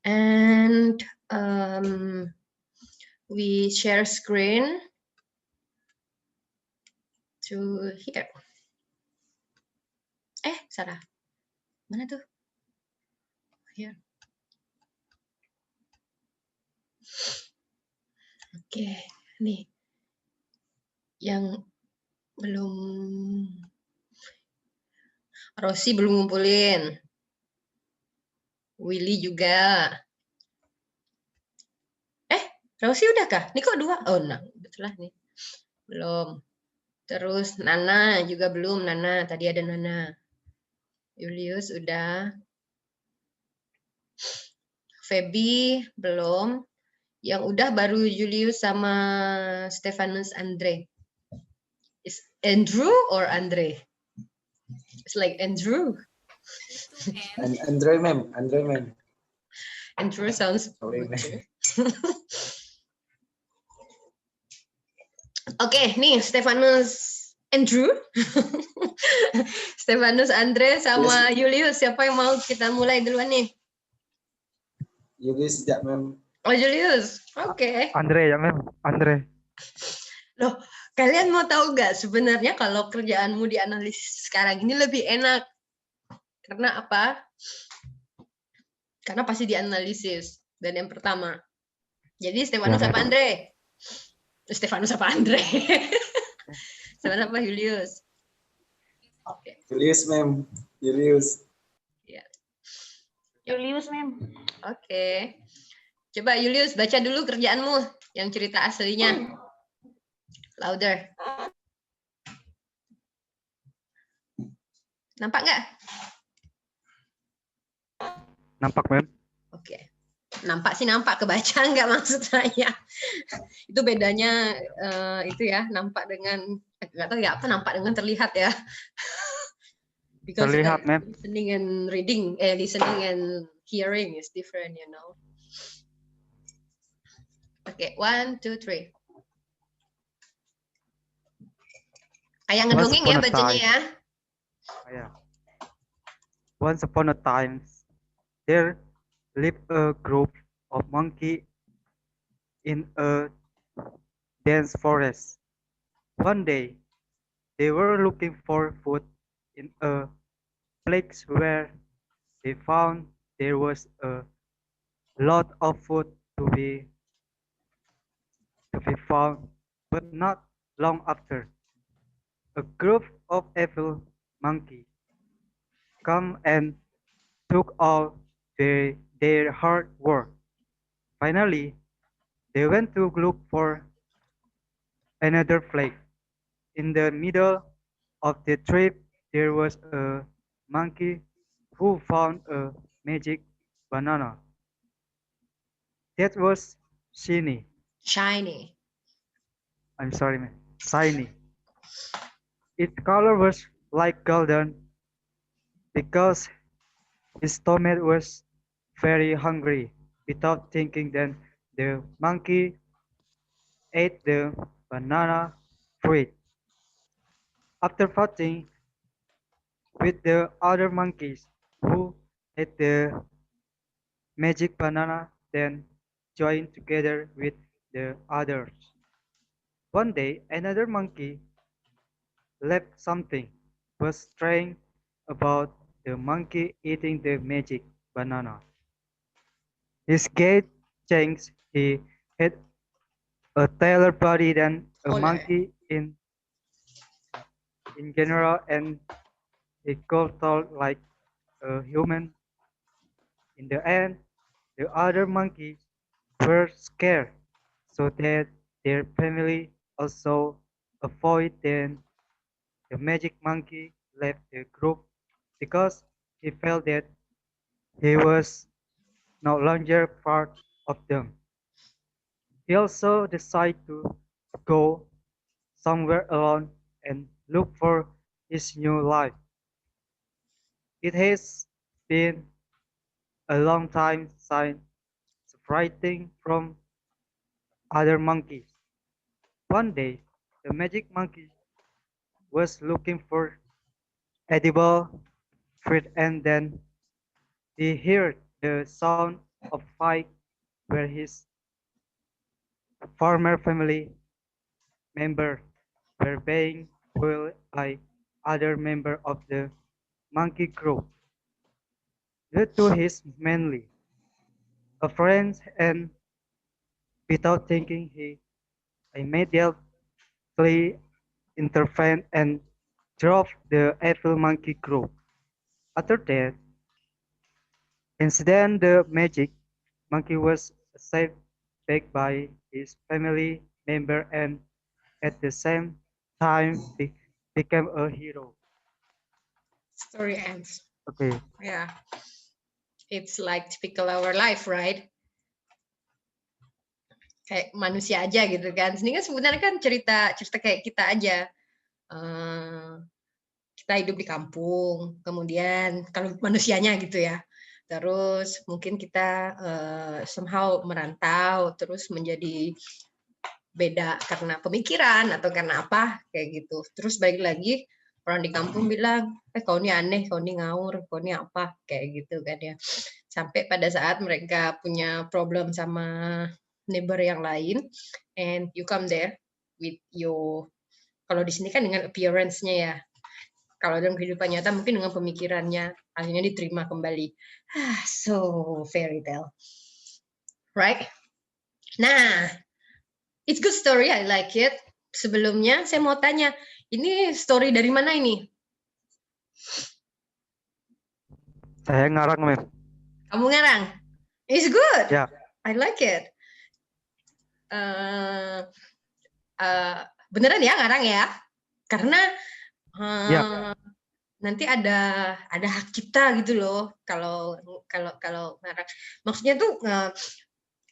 And we share screen to here. Salah. Mana tuh? Here. Oke, nih. Yang belum Rossi belum ngumpulin. Willy juga. Rossi udah kah? Ini kok 2? Oh, nah, betul lah nih. Belum. Terus Nana juga belum. Nana, tadi ada Nana. Julius udah. Feby belum. Yang udah baru Julius sama Stefanus Andre. Is Andrew or Andre? It's like Andrew. Andre, ma'am. Andre, ma'am. Andrew sounds Sorry, butcher. Oke, nih Stefanus Andrew, Stefanus Andre sama Julius. Siapa yang mau kita mulai duluan nih? Julius, ya, ma'am. Oh, Julius. Oke. Andre ya, ma'am. Andre. Loh, kalian mau tahu nggak sebenarnya kalau kerjaanmu dianalisis sekarang ini lebih enak? Karena apa? Karena pasti dianalisis. Dan yang pertama. Jadi Stefanus apa Andre? Stefanus apa Andre? Stefanus apa Julius? Oke. Julius, ma'am. Julius. Ya. Julius, ma'am. Oke. Coba Julius baca dulu kerjaanmu yang cerita aslinya. Louder. Nampak nggak? Nampak, ma'am. Oke. Nampak sih nampak, kebaca nggak maksud saya. Itu bedanya itu ya, nampak dengan nggak tahu ya apa nampak dengan terlihat ya. Because Terlihat, ma'am. Listening and reading, listening and hearing is different, you know. Oke, 1, 2, 3. Kayak ngedongeng ya bacanya ya. Yeah. Once upon a time, there lived a group of monkeys in a dense forest. One day, they were looking for food in a place where they found there was a lot of food to be found, but not long after, a group of evil monkeys come and took all their hard work. Finally, they went to look for another place. In the middle of the trip, there was a monkey who found a magic banana. That was shiny. Shiny. I'm sorry, man. Shiny. Its color was like golden because his stomach was very hungry. Without thinking, then the monkey ate the banana fruit. After fighting with the other monkeys who ate the magic banana, then joined together with the others. One day, another monkey left something was strange about the monkey eating the magic banana. His gait changed. He had a taller body than a monkey in general, and he could talk like a human. In the end, the other monkeys were scared, so that their family also avoided. The magic monkey left the group because he felt that he was no longer part of them. He also decided to go somewhere alone and look for his new life. It has been a long time since separating from other monkeys. One day, the magic monkey was looking for edible fruit, and then he heard the sound of fight where his former family members were being killed by other members of the monkey group. Due to his manly appearance and without thinking, he immediately intervened and drove the evil monkey group. After that incident, the magic monkey was saved back by his family member and at the same time became a hero. Story ends. Okay, Yeah, it's like typical our life, right? Kayak manusia aja gitu kan. Ini kan sebenarnya kan cerita kayak kita aja. Kita hidup di kampung, kemudian kalau manusianya gitu ya. Terus mungkin kita somehow merantau, terus menjadi beda karena pemikiran atau karena apa kayak gitu. Terus balik lagi orang di kampung bilang, kau ini aneh, kau ini ngawur, kau ini apa kayak gitu kan ya. Sampai pada saat mereka punya problem sama neighbor yang lain, and you come there with your, kalau di sini kan dengan appearance-nya ya. Kalau dalam kehidupan nyata mungkin dengan pemikirannya akhirnya diterima kembali. So fairy tale, right? Nah, it's good story, I like it. Sebelumnya saya mau tanya, ini story dari mana ini? saya ngarang, Mem. Kamu ngarang? It's good. Ya. I like it. Beneran ya ngarang ya? Karena Ya. nanti ada hak cipta gitu loh kalau ngarang. Maksudnya tuh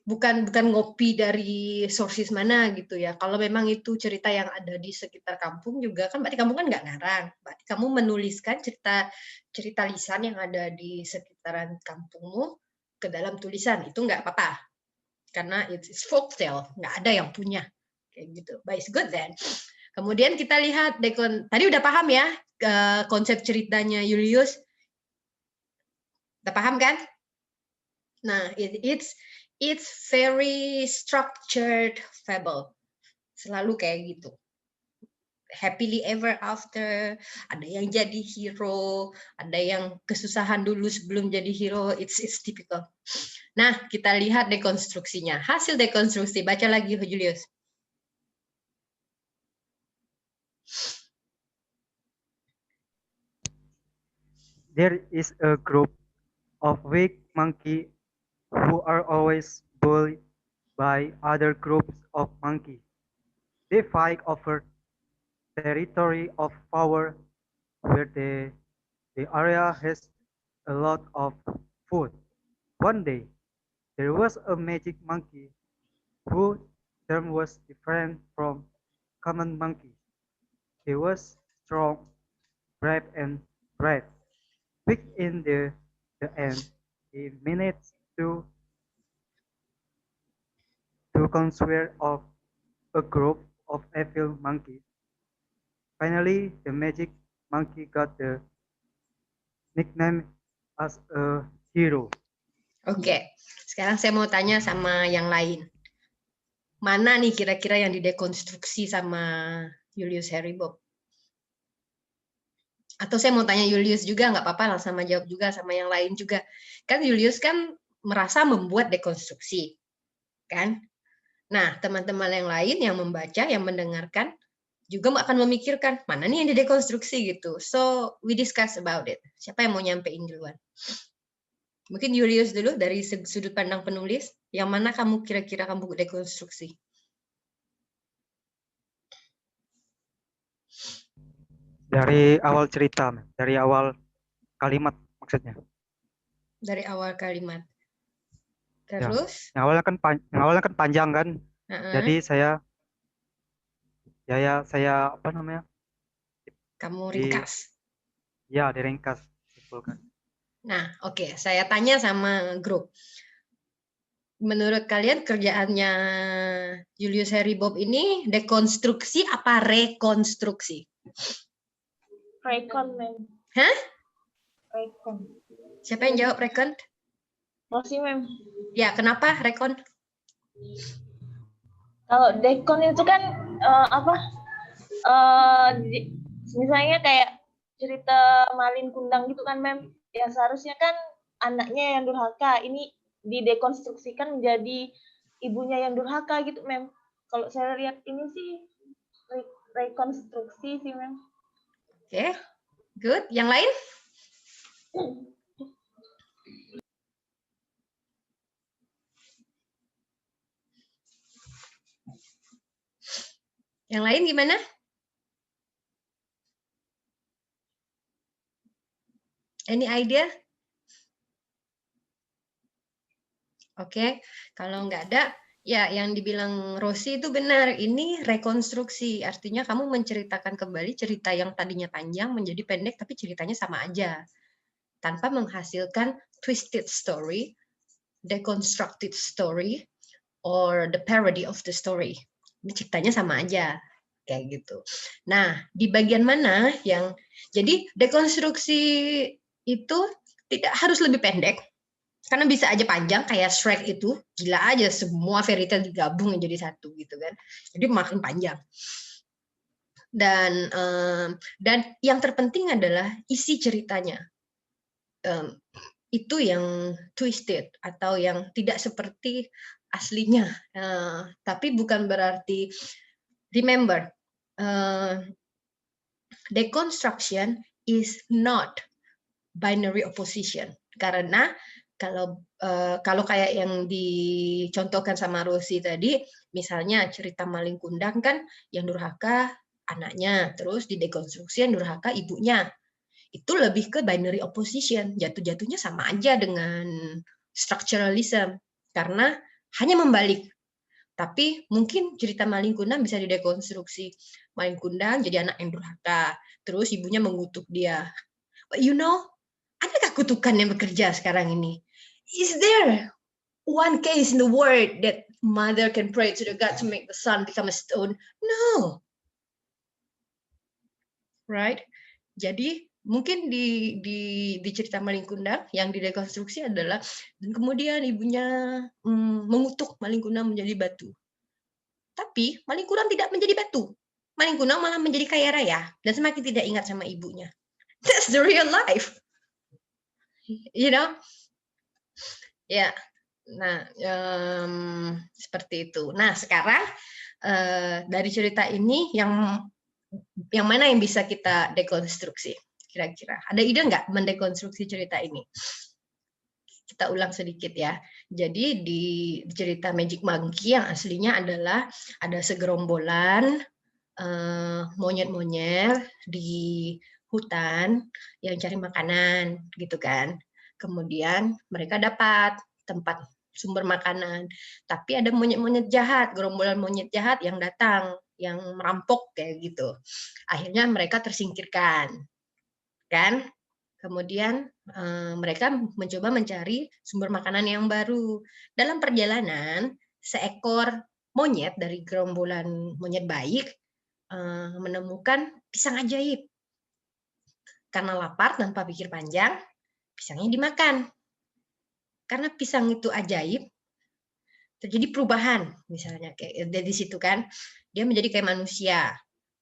bukan ngopi dari sources mana gitu ya. Kalau memang itu cerita yang ada di sekitar kampung juga kan berarti kamu kan nggak ngarang. Berarti kamu menuliskan cerita lisan yang ada di sekitaran kampungmu ke dalam tulisan. Itu nggak apa-apa. Karena it's folk tale, nggak ada yang punya kayak gitu. But it's good then. Kemudian kita lihat tadi udah paham ya konsep ceritanya Julius. Udah paham kan? Nah, it's very structured fable. Selalu kayak gitu. Happily ever after, ada yang jadi hero, ada yang kesusahan dulu sebelum jadi hero, it's typical. Nah, kita lihat dekonstruksinya. Hasil dekonstruksi, baca lagi Julius. There is a group of weak monkeys who are always bullied by other groups of monkeys. They fight over territory of power where the area has a lot of food. One day, there was a magic monkey whose term was different from common monkeys. He was strong, brave, and bright. Quick in the end, he managed to conquer of a group of evil monkeys. Finally, the magic monkey got the nickname as a hero. Oke, sekarang saya mau tanya sama yang lain. Mana nih kira-kira yang didekonstruksi sama Julius Heribob? Atau saya mau tanya Julius juga, nggak apa-apa lah sama jawab juga sama yang lain juga. Kan Julius kan merasa membuat dekonstruksi, kan? Nah, teman-teman yang lain yang membaca, yang mendengarkan, juga akan memikirkan, mana nih yang didekonstruksi gitu. So, we discuss about it. Siapa yang mau nyampein duluan? Mungkin Julius dulu dari sudut pandang penulis, yang mana kamu kira-kira kamu dekonstruksi? Dari awal cerita, dari awal kalimat maksudnya. Dari awal kalimat. Terus? Ya, yang awalnya kan panjang kan. Jadi saya apa namanya? Kamu ringkas. Ya, diringkas, simpulkan. Nah, oke, saya tanya sama grup. Menurut kalian kerjaannya Julius Heribob ini dekonstruksi apa rekonstruksi? Recon, ma'am. Hah? Recon. Siapa yang jawab recon? Rosi, Mem. Ya, kenapa rekon? Kalau dekon itu kan misalnya kayak cerita Malin Kundang gitu kan, Mem. Ya seharusnya kan anaknya yang durhaka, ini didekonstruksikan menjadi ibunya yang durhaka gitu, Mem. Kalau saya lihat ini sih rekonstruksi sih, Mem. Oke, good. Yang lain? Yang lain gimana? Any idea? Oke, kalau nggak ada, ya yang dibilang Rosi itu benar. Ini rekonstruksi, artinya kamu menceritakan kembali cerita yang tadinya panjang menjadi pendek, tapi ceritanya sama aja. Tanpa menghasilkan twisted story, deconstructed story, or the parody of the story. Ini ceritanya sama aja. Kayak gitu. Nah, di bagian mana yang... Jadi, dekonstruksi itu tidak harus lebih pendek, karena bisa aja panjang kayak Shrek itu, gila aja semua fairy tale digabung jadi satu gitu kan. Jadi makin panjang. Dan yang terpenting adalah isi ceritanya. Itu yang twisted atau yang tidak seperti aslinya. Tapi bukan berarti, remember, deconstruction is not binary opposition. Karena kalau kayak yang dicontohkan sama Rosi tadi, misalnya cerita Malin Kundang kan yang durhaka anaknya, terus didekonstruksi yang durhaka ibunya. Itu lebih ke binary opposition, jatuh-jatuhnya sama aja dengan structuralism, karena hanya membalik. Tapi mungkin cerita Malin Kundang bisa didekonstruksi. Malin Kundang jadi anak yang durhaka, terus ibunya mengutuk dia. But you know, adakah kutukan yang bekerja sekarang ini? Is there one case in the world that mother can pray to the God to make the sun become a stone? No. Right? Jadi mungkin di cerita Malin Kundang yang didekonstruksi adalah dan kemudian ibunya mengutuk Malin Kundang menjadi batu. Tapi Malin Kundang tidak menjadi batu. Malin Kundang malah menjadi kaya raya dan semakin tidak ingat sama ibunya. That's the real life. You know? Ya. Nah, seperti itu. Nah, sekarang dari cerita ini yang mana yang bisa kita dekonstruksi? Kira-kira ada ide nggak mendekonstruksi cerita ini? Kita ulang sedikit ya. Jadi di cerita Magic Monkey yang aslinya adalah ada segerombolan monyet-monyet di hutan yang cari makanan, gitu kan. Kemudian mereka dapat tempat sumber makanan, tapi ada monyet-monyet jahat, gerombolan monyet jahat yang datang, yang merampok kayak gitu. Akhirnya mereka tersingkirkan, kan? Kemudian mereka mencoba mencari sumber makanan yang baru. Dalam perjalanan, seekor monyet dari gerombolan monyet baik menemukan pisang ajaib. Karena lapar tanpa pikir panjang, pisangnya dimakan. Karena pisang itu ajaib, terjadi perubahan, misalnya kayak dari situ kan, dia menjadi kayak manusia.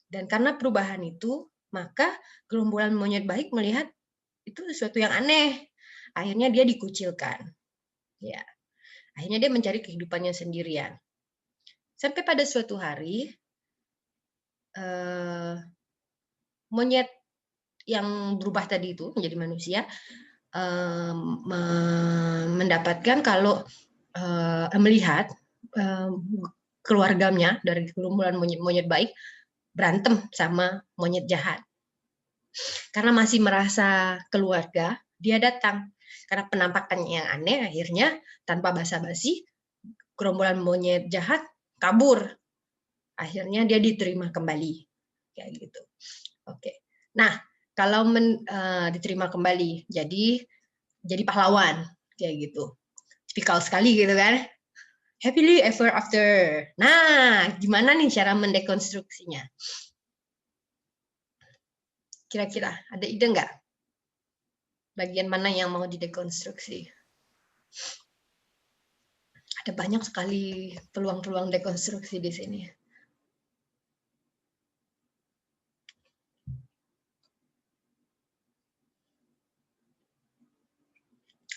Dan karena perubahan itu, maka gerombolan monyet baik melihat itu sesuatu yang aneh. Akhirnya dia dikucilkan. Ya. Akhirnya dia mencari kehidupannya sendirian. Sampai pada suatu hari, monyet yang berubah tadi itu menjadi manusia mendapatkan kalau melihat keluarganya dari gerombolan monyet baik berantem sama monyet jahat. Karena masih merasa keluarga, dia datang. Karena penampakannya yang aneh, akhirnya tanpa basa-basi, gerombolan monyet jahat kabur. Akhirnya dia diterima kembali. Kayak gitu. Oke. Nah, kalau diterima kembali, jadi pahlawan kayak gitu. Tipikal sekali gitu kan. Happily ever after. Nah, gimana nih cara mendekonstruksinya? Kira-kira ada ide nggak? Bagian mana yang mau didekonstruksi? Ada banyak sekali peluang-peluang dekonstruksi di sini.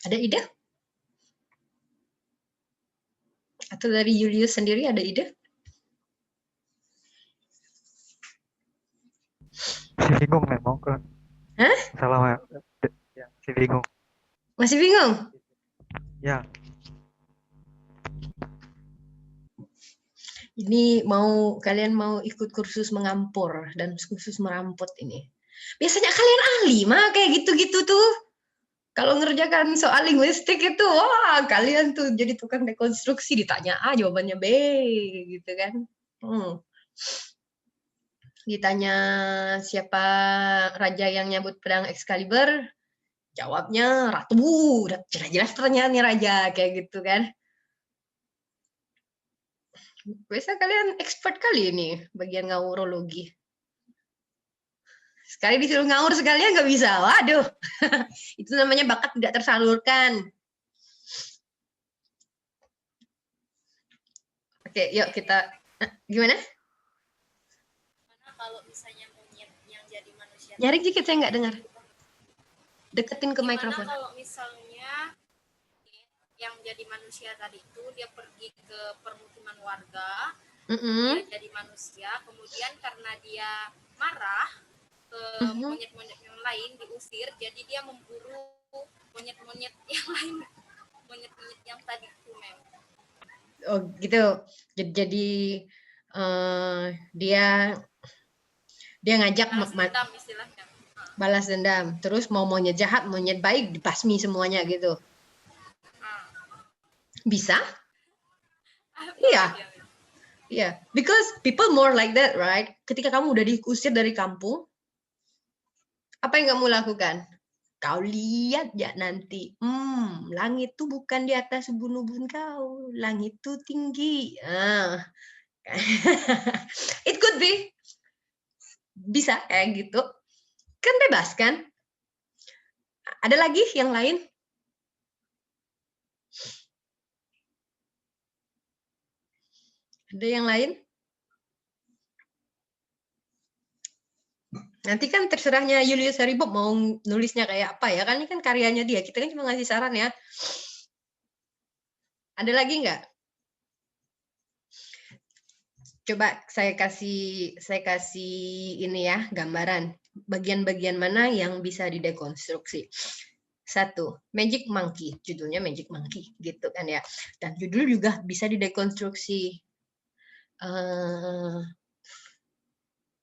Ada ide? Atau dari Julius sendiri ada ide? Masih bingung memang kan. Hah? Salah ya, masih bingung. Masih bingung? Ya, Ini kalian mau ikut kursus mengampur dan kursus meramput ini. Biasanya kalian ahli mah kayak gitu-gitu tuh. Kalau ngerjakan soal linguistik itu, wah kalian tuh jadi tukang dekonstruksi, ditanya A jawabannya B gitu kan. Ditanya siapa raja yang nyabut pedang Excalibur, jawabnya ratu, udah jelas-jelas pertanyaannya raja kayak gitu kan. Biasa kalian expert kali ini bagian ngaurologi. Sekali disuruh ngaur sekalian nggak bisa, waduh. Itu namanya bakat tidak tersalurkan. Oke, yuk kita gimana? Kalau misalnya monyet yang jadi manusia. Nyaring dikit saya nggak dengar. Deketin ke Gimana mikrofon. kalau misalnya yang jadi manusia tadi itu dia pergi ke permukiman warga, dia jadi manusia, kemudian karena dia marah ke monyet-monyet yang lain diusir, jadi dia memburu monyet-monyet yang lain, monyet-monyet yang tadi itu Oh gitu. Jadi dia ngajak balas dendam istilahnya. Balas dendam. Terus mau monyet jahat, monyet baik dibasmi semuanya gitu. Bisa? Iya. Iya, because people more like that, right? Ketika kamu udah diusir dari kampung, apa yang kamu lakukan? Kau lihat ya nanti, langit tuh bukan di atas ubun-ubun kau, langit tuh tinggi. It could be. Bisa kayak gitu. Kan bebas kan? Ada lagi yang lain? Ada yang lain? Nanti kan terserahnya Julius Haribo mau nulisnya kayak apa ya, kan ini kan karyanya dia, kita kan cuma ngasih saran ya. Ada lagi nggak? Coba saya kasih ini ya, gambaran. Bagian-bagian mana yang bisa didekonstruksi. 1, Magic Monkey, judulnya Magic Monkey, gitu kan ya. Dan judul juga bisa didekonstruksi.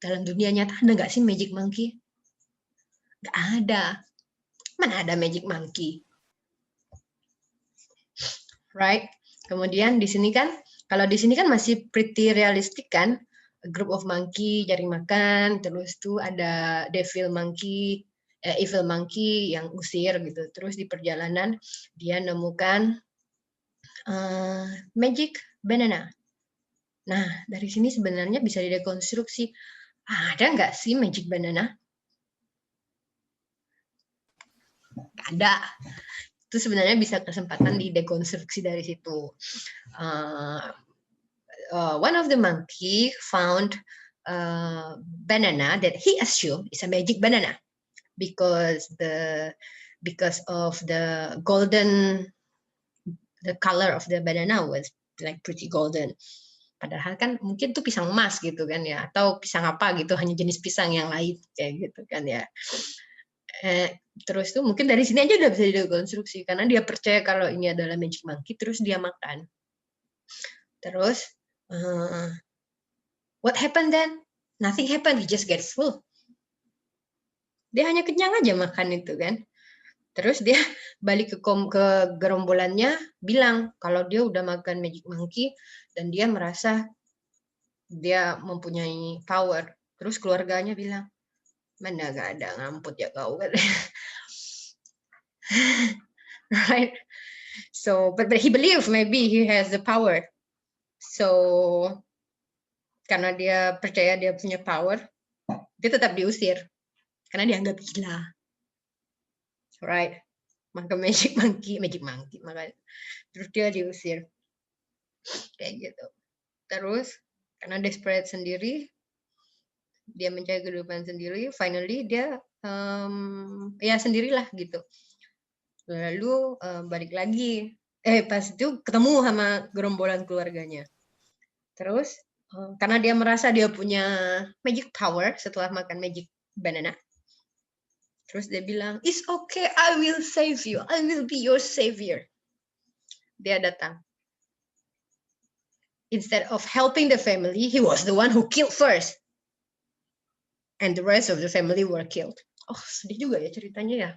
Dalam dunia nyata ada nggak sih Magic Monkey? Nggak ada. Mana ada Magic Monkey? Right? Kemudian di sini kan, kalau di sini kan masih pretty realistic kan, a group of monkey cari makan, terus tuh ada evil monkey yang usir gitu. Terus di perjalanan dia nemukan magic banana. Nah, dari sini sebenarnya bisa didekonstruksi. Ada nggak sih magic banana? Nggak ada. Itu sebenarnya bisa kesempatan didekonstruksi dari situ. One of the monkey found banana that he assumed is a magic banana because of the color of the banana was like pretty golden. Padahal kan mungkin tuh pisang emas gitu kan ya, atau pisang apa gitu, hanya jenis pisang yang lain kayak gitu kan ya. Terus tuh mungkin dari sini aja udah bisa dikonstruksi karena dia percaya kalau ini adalah magic monkey, terus dia makan. Terus what happened then? Nothing happened, he just gets full. Dia hanya kenyang aja makan itu kan. Terus dia balik ke gerombolannya, bilang kalau dia udah makan magic monkey dan dia merasa dia mempunyai power. Terus keluarganya bilang, mana gak ada, ngamput ya kau. Right? So, but he believe maybe he has the power. So, karena dia percaya dia punya power, dia tetap diusir. Karena dianggap gila. Right? maka magic monkey, maka terus dia diusir kayak gitu. Terus karena desperate sendiri, dia mencari kehidupan sendiri, finally dia ya sendirilah gitu. Lalu balik lagi, pas itu ketemu sama gerombolan keluarganya. Terus karena dia merasa dia punya magic power setelah makan magic banana, terus dia bilang, "It's okay, I will save you, I will be your savior." Dia datang. Instead of helping the family, he was the one who killed first. And the rest of the family were killed. Oh, sedih juga ya ceritanya ya.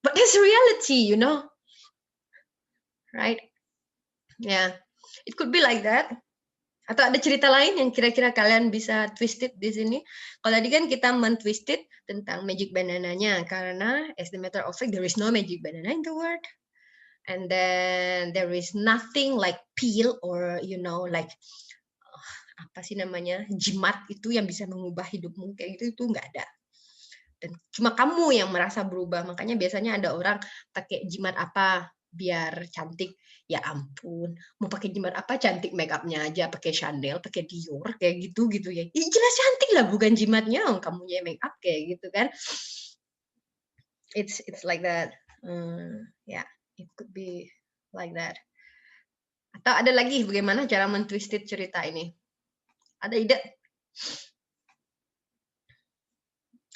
But that's reality, you know. Right? Yeah. It could be like that. Atau ada cerita lain yang kira-kira kalian bisa twisted di sini? Kalau tadi kan kita men-twisted tentang magic banananya, karena as the matter of fact, there is no magic banana in the world. And then there is nothing like peel or like apa sih namanya, jimat itu yang bisa mengubah hidupmu kayak gitu, itu nggak ada. Dan cuma kamu yang merasa berubah. Makanya biasanya ada orang pakai jimat apa biar cantik. Ya ampun, mau pakai jimat apa, cantik make up-nya aja, pakai Chanel, pakai Dior kayak gitu ya. Jelas cantik lah, bukan jimatnya, kamunya make up kayak gitu kan. It's like that. Yeah, it could be like that. Atau ada lagi bagaimana cara mentwisted cerita ini? Ada ide?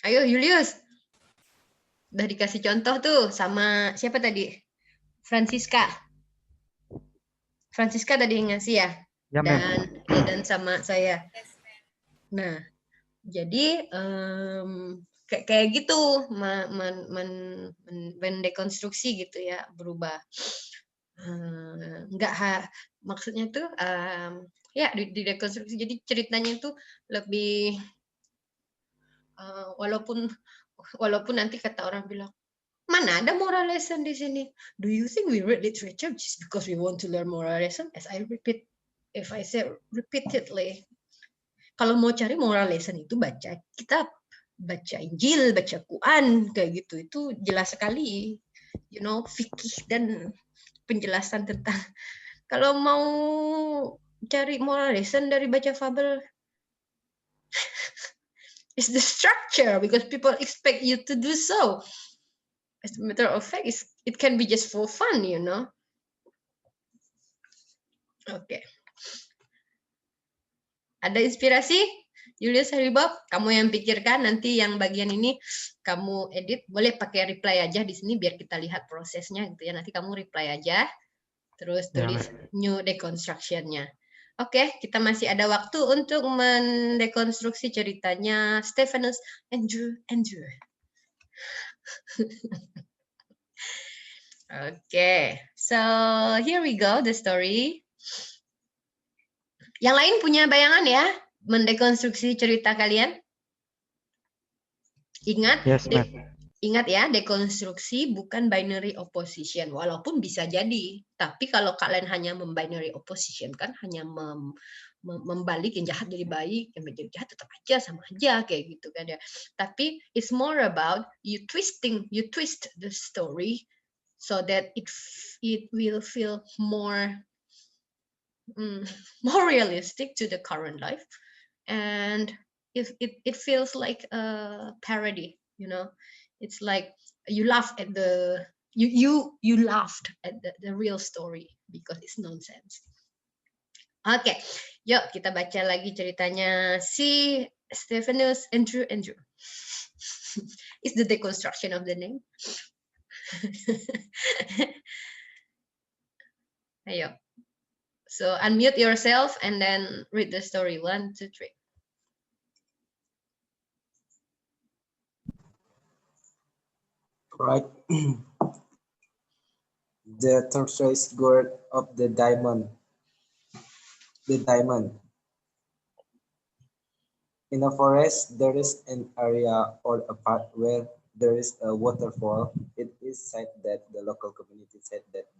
Ayo Julius. Udah dikasih contoh tuh sama siapa tadi? Francisca tadi yang ngasih ya? Ya, ma'am. Dan sama saya. Nah, jadi kayak gitu mendekonstruksi gitu ya, berubah. Maksudnya tuh ya didekonstruksi. Jadi ceritanya itu lebih walaupun nanti kata orang bilang, mana ada moral lesson di sini? Do you think we read literature just because we want to learn moral lesson? As I repeat, if I say repeatedly, kalau mau cari moral lesson itu baca kitab, baca Injil, baca Quran, kayak gitu. Itu jelas sekali, fikih dan penjelasan tentang. Kalau mau cari moral lesson dari baca fabel, it's the structure because people expect you to do so. As a matter of fact, it can be just for fun, Oke. Ada inspirasi? Julius Haribob, kamu yang pikirkan, nanti yang bagian ini kamu edit, boleh pakai reply aja di sini biar kita lihat prosesnya gitu ya. Nanti kamu reply aja, terus tulis new deconstruction-nya. Oke, kita masih ada waktu untuk mendekonstruksi ceritanya Stephanus Andrew. Okay, so here we go, the story. Yang lain punya bayangan ya, mendekonstruksi cerita kalian? Ingat, Yes, ma'am. Ingat ya, dekonstruksi bukan binary opposition, walaupun bisa jadi. Tapi kalau kalian hanya membinary opposition, kan hanya membalik yang jahat jadi baik, yang menjadi jahat tetap aja, sama aja kayak gitu kan ya. Tapi it's more about you twist the story so that it will feel more realistic to the current life, and it feels like a parody, It's like you laugh at you laughed at the real story because it's nonsense. Oke, yuk kita baca lagi ceritanya si Stephanus Andrew. It's the deconstruction of the name. Ayo. So unmute yourself and then read the story. 1, 2, 3. Right. The tortoise gourd of the diamond. The diamond. In a forest, there is an area or a part where there is a waterfall. It is said that the local community said that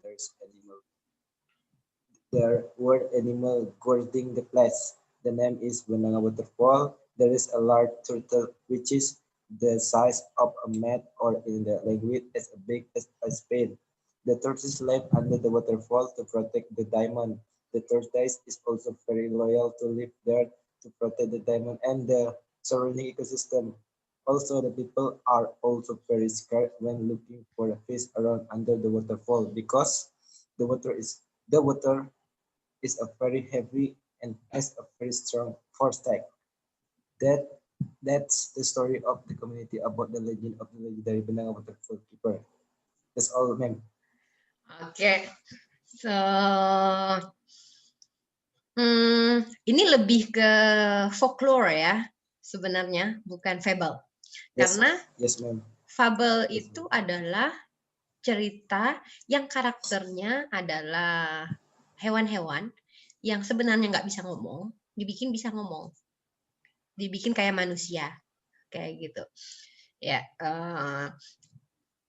there were animals guarding the place. The name is Benanga Waterfall. There is a large turtle which is the size of a mat, or in the language as big as a Spain. The tortoise live under the waterfall to protect the diamond. The tortoise is also very loyal to live there to protect the diamond and the surrounding ecosystem. Also, the people are also very scared when looking for a fish around under the waterfall because the water is the water is a very heavy and has a very strong force tag. That's the story of the community about the legend of the legendary Benanga Waterfall Keeper. That's all, ma'am. Oke, so ini lebih ke folklore ya sebenarnya, bukan fable. Yes, Karena yes, ma'am. fable itu adalah cerita yang karakternya adalah hewan-hewan yang sebenarnya nggak bisa ngomong, dibikin bisa ngomong, dibikin kayak manusia, kayak gitu. Ya,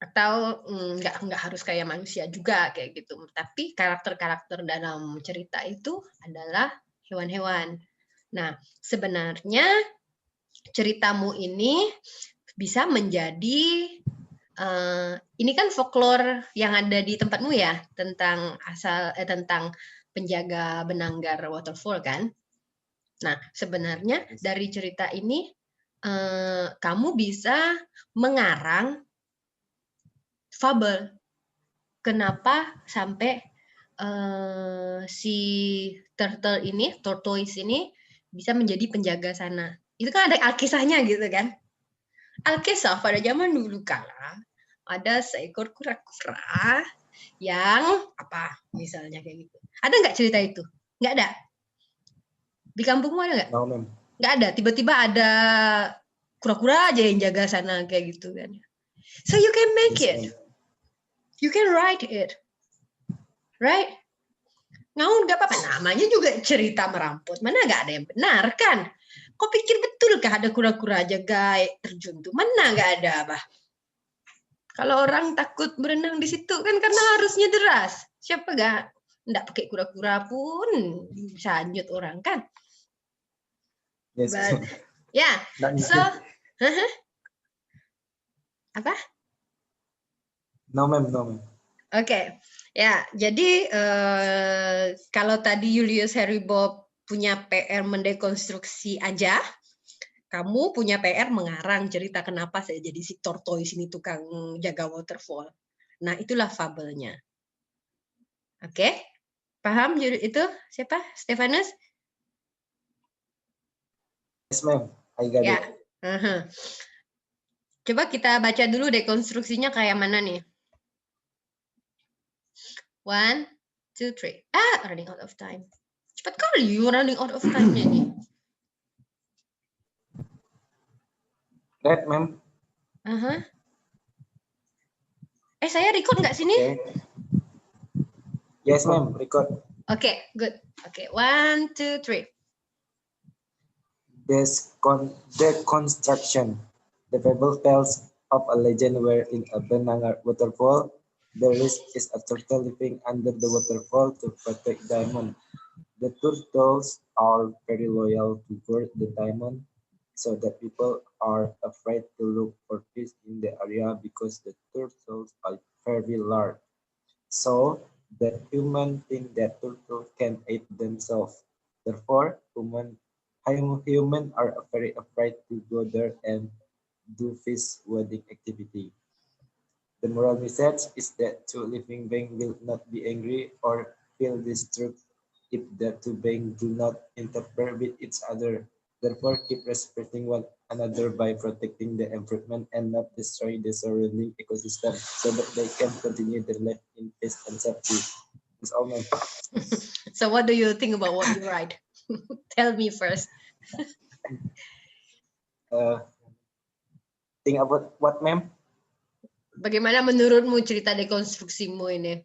atau nggak harus kayak manusia juga kayak gitu. Tapi karakter-karakter dalam cerita itu adalah hewan-hewan. Nah, sebenarnya ceritamu ini bisa menjadi ini kan folklore yang ada di tempatmu ya, tentang tentang penjaga Benanggar Waterfall kan. Nah, sebenarnya dari cerita ini kamu bisa mengarang fabel. Kenapa sampai si tortoise ini bisa menjadi penjaga sana? Itu kan ada alkisahnya gitu kan? Alkisah pada zaman dulu kala ada seekor kura-kura yang apa misalnya kayak gitu. Ada nggak cerita itu? Nggak ada. Di kampungmu ada nggak? No, ma'am. Nggak ada. Tiba-tiba ada kura-kura aja yang jaga sana kayak gitu kan? So you can make Yes, it. ma'am. You can write it, right? Nggak apa-apa, namanya juga cerita meramput. Mana nggak ada yang benar kan? Kau pikir betulkah ada kura-kura jaga terjun tuh? Mana nggak ada, bah? Kalau orang takut berenang di situ kan karena arusnya deras. Siapa nggak pakai kura-kura pun bisa hanyut orang kan? Yes, But, ma'am. yeah, so, apa? No, ma'am, no, ma'am. Oke, ya. Jadi kalau tadi Julius Heribob punya PR mendekonstruksi aja, kamu punya PR mengarang cerita kenapa saya jadi si tortoise ini tukang jaga waterfall. Nah, itulah fabelnya. Oke, paham itu siapa? Stefanus? Yes, ma'am. I got Ya. it. Coba kita baca dulu dekonstruksinya kayak mana nih. 1, 2, 3. Running out of time. Cepat kali you running out of time-nya nih. Right, ma'am. Saya record nggak sini? Okay. Yes, ma'am. Record. Okay, good. Okay, 1, 2, 3. Deconstruction. The fable tells of a legend where in a Benangar waterfall, there is a turtle living under the waterfall to protect diamond. The turtles are very loyal to guard the diamond, so that people are afraid to look for fish in the area because the turtles are very large. So that humans think that turtles can eat themselves. Therefore, humans are very afraid to go there and do fish wedding activity. The moral message is that two living beings will not be angry or feel disturbed if the two beings do not interfere with each other. Therefore, keep respecting one another by protecting the environment and not destroying the surrounding ecosystem so that they can continue their life in peace and safety. That's all, ma'am. So what do you think about what you write? Tell me first. Think about what, ma'am? Bagaimana menurutmu cerita dekonstruksimu ini?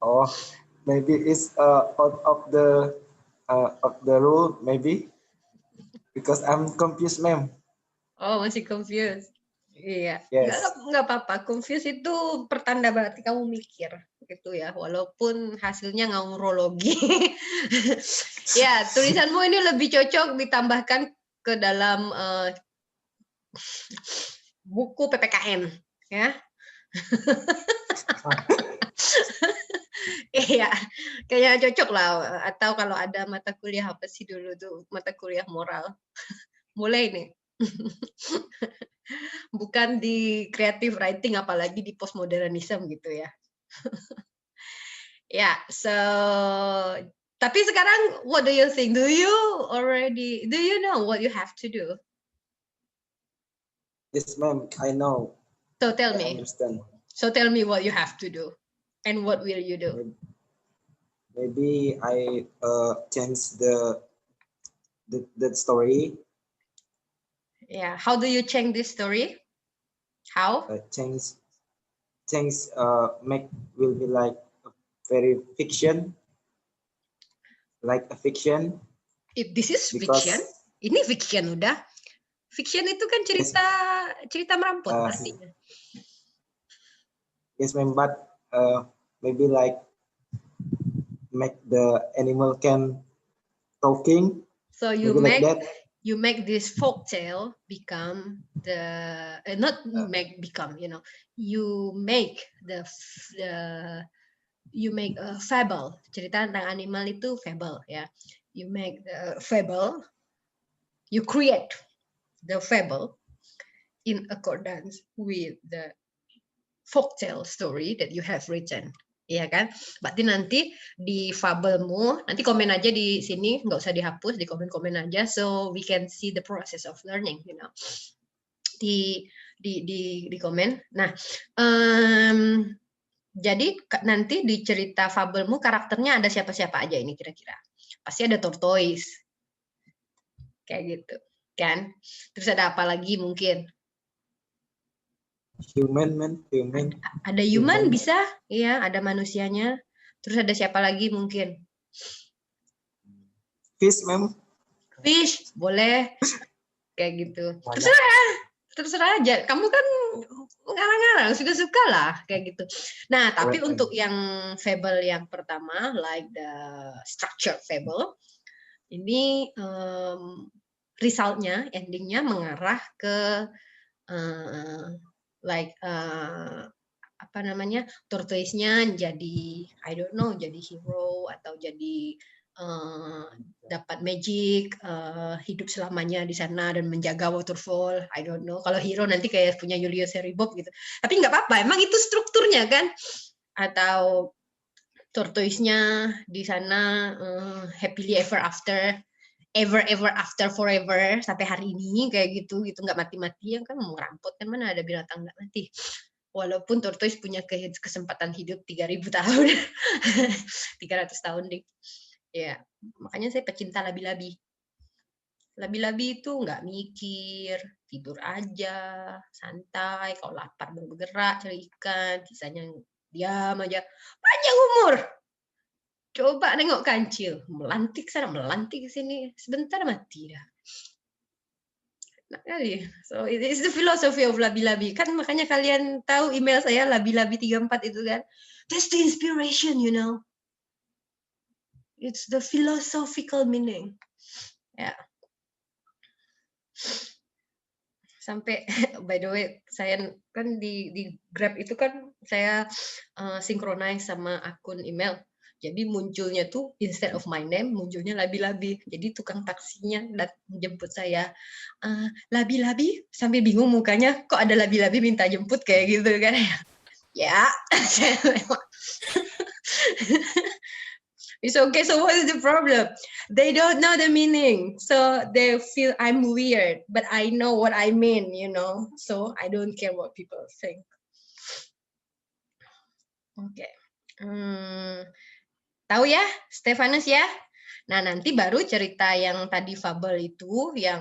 Oh, maybe it's out of the rule, maybe because I'm confused, ma'am. Oh, masih confused. Iya. Yes. Nggak apa-apa. Confused itu pertanda berarti kamu mikir gitu ya, walaupun hasilnya ngaurologi. Ya, tulisanmu ini lebih cocok ditambahkan ke dalam buku PPKN ya. Iya, kayaknya cocok lah. Atau kalau ada mata kuliah apa sih dulu tuh, mata kuliah moral. Mulai nih. Bukan di creative writing, apalagi di postmodernism gitu ya. Ya, so tapi sekarang what do you think? Do you know what you have to do? Yes, ma'am. I know. So tell I me. understand. So tell me what you have to do, and what will you do? Maybe I change the story. Yeah. How do you change this story? How? Change. Make will be like a very fiction. Like a fiction. If this is Because, fiction, ini fiction udah. Fiction itu kan cerita merampok artinya. Yes, ma'am. But maybe like make the animal can talking. So you maybe make like that. You make this folk tale become the you make you make a fable. Cerita tentang animal itu fable ya. You make the fable, you create the fable in accordance with the folktale story that you have written. Iya kan? Berarti nanti di fabelmu, nanti komen aja di sini, nggak usah dihapus, di komen-komen aja, so we can see the process of learning, you know. Di komen. Nah, jadi nanti di cerita fabelmu karakternya ada siapa-siapa aja ini kira-kira. Pasti ada tortoise. Kayak gitu, kan? Terus ada apa lagi mungkin? Human. Ada human bisa, iya, ada manusianya. Terus ada siapa lagi mungkin? Fish, ma'am. Fish, boleh. Kayak gitu. Terserah aja. Kamu kan ngarang-ngarang, suka-suka lah kayak gitu. Nah, tapi untuk yang fable yang pertama, like the structured fable, ini resultnya, endingnya mengarah ke apa namanya, tortoise-nya jadi I don't know, jadi hero atau jadi dapat magic, hidup selamanya di sana dan menjaga waterfall. I don't know. Kalau hero nanti kayak punya Julius Heribob gitu. Tapi nggak apa-apa, emang itu strukturnya kan. Atau tortoise-nya di sana happily ever after, ever after forever, sampai hari ini kayak gitu nggak mati-mati, kan mau ngerampot kan, mana ada binatang nggak mati. Walaupun tortoise punya kesempatan hidup 3000 tahun. 300 tahun deh. Ya, makanya saya pecinta labi-labi. Labi-labi itu nggak mikir, tidur aja, santai, kalau lapar baru bergerak, cari ikan, sisanya diam aja. Panjang umur. Coba nengok kancil, melantik sana, melantik sini, sebentar mati dah. Nah, kali. So it is the philosophy of labi-labi. Kan makanya kalian tahu email saya labi-labi 34 itu kan. That's the inspiration, you know. It's the philosophical meaning. Ya. Sampai by the way, saya kan di Grab itu kan saya synchronize sama akun email. Jadi munculnya tuh instead of my name, munculnya labi-labi. Jadi tukang taksinya jemput saya, labi-labi, sambil bingung mukanya, kok ada labi-labi minta jemput kayak gitu kan. Ya, it's okay. So what is the problem? They don't know the meaning, so they feel I'm weird, but I know what I mean, you know. So I don't care what people think. Oke. Tahu ya, Stefanus ya? Nah, nanti baru cerita yang tadi fabel itu, yang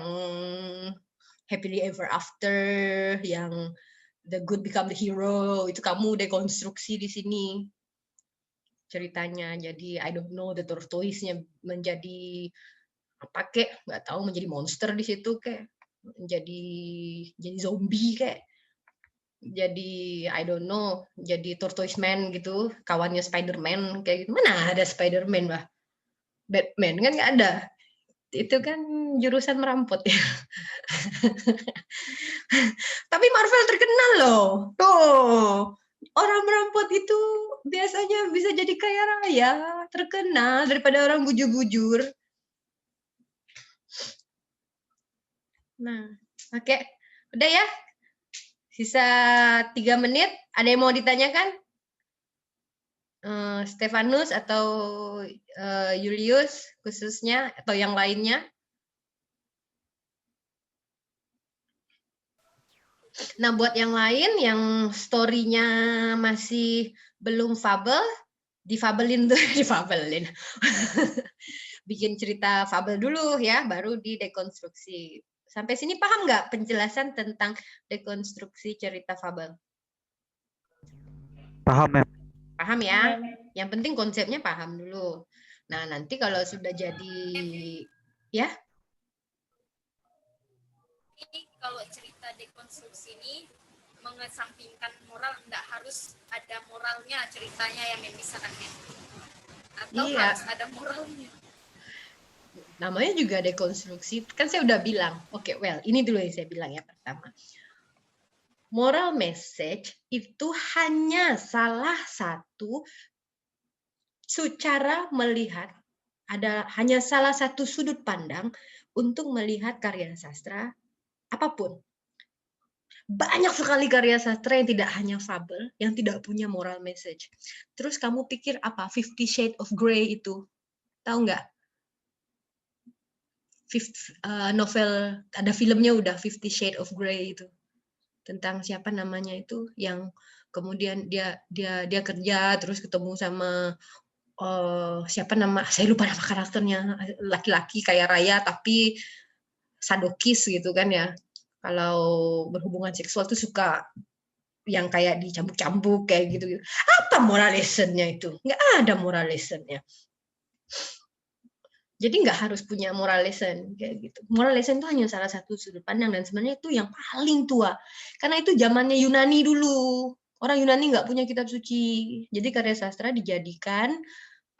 happily ever after, yang the good become the hero, itu kamu dekonstruksi di sini ceritanya. Jadi I don't know, the tortoise-nya menjadi apa kek, nggak tahu, menjadi monster di situ kek, jadi zombie kek, jadi I don't know, jadi tortoise man gitu, kawannya Spider-Man kayak gitu. Mana ada Spider-Man lah, Batman kan nggak ada. itu kan jurusan merampok ya. Tapi Marvel terkenal loh. Tuh, orang merampok itu biasanya bisa jadi kaya raya, terkenal daripada orang bujur-bujur. Nah, oke. Udah ya? Sisa 3 menit. Ada yang mau ditanyakan? Stefanus atau Julius khususnya atau yang lainnya? Nah, buat yang lain yang story-nya masih belum fabel, difabelin tuh, difabelin. Bikin cerita fabel dulu ya, baru didekonstruksi. Sampai sini paham nggak penjelasan tentang dekonstruksi cerita fabel? Paham, Mem. Paham ya? Yang penting konsepnya paham dulu. Nah, nanti kalau sudah jadi ya. Ini kalau cerita dekonstruksi ini mengesampingkan moral, enggak harus ada moralnya ceritanya yang memisahkan atau Iya. harus ada moralnya. Namanya juga dekonstruksi. Kan saya udah bilang. Oke, well, ini dulu yang saya bilang ya pertama. Moral message itu hanya salah satu cara melihat, hanya salah satu sudut pandang untuk melihat karya sastra apapun. Banyak sekali karya sastra yang tidak hanya fabel, yang tidak punya moral message. Terus kamu pikir apa? 50 Shades of Grey itu? Tahu nggak? Novel, ada filmnya udah 50 Shades of Grey itu. Tentang siapa namanya itu yang kemudian dia kerja terus ketemu sama siapa nama, saya lupa nama karakternya, laki-laki kaya raya tapi sadokis gitu kan ya. Kalau berhubungan seksual tuh suka yang kayak dicambuk-cambuk kayak gitu. Apa moral lesson-nya itu? Nggak ada moral lesson-nya. Jadi nggak harus punya moral lesson kayak gitu. Moral lesson itu hanya salah satu sudut pandang dan sebenarnya itu yang paling tua. Karena itu zamannya Yunani dulu. Orang Yunani nggak punya kitab suci. Jadi karya sastra dijadikan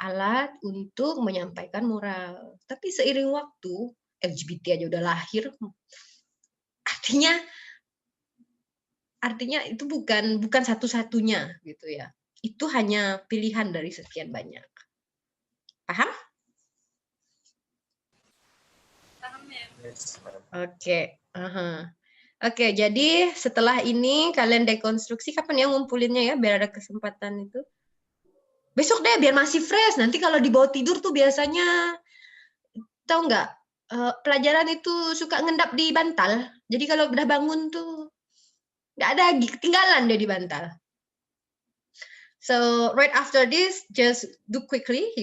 alat untuk menyampaikan moral. Tapi seiring waktu, LGBT aja udah lahir. Artinya itu bukan satu-satunya gitu ya. Itu hanya pilihan dari sekian banyak. Paham? Yes. Oke. Oke, jadi setelah ini kalian dekonstruksi, kapan ya ngumpulinnya ya, biar ada kesempatan itu? Besok deh, biar masih fresh. Nanti kalau dibawa tidur tuh biasanya, tahu nggak, pelajaran itu suka ngendap di bantal. Jadi kalau udah bangun tuh, nggak ada lagi, ketinggalan dia di bantal. So, right after this, just do quickly,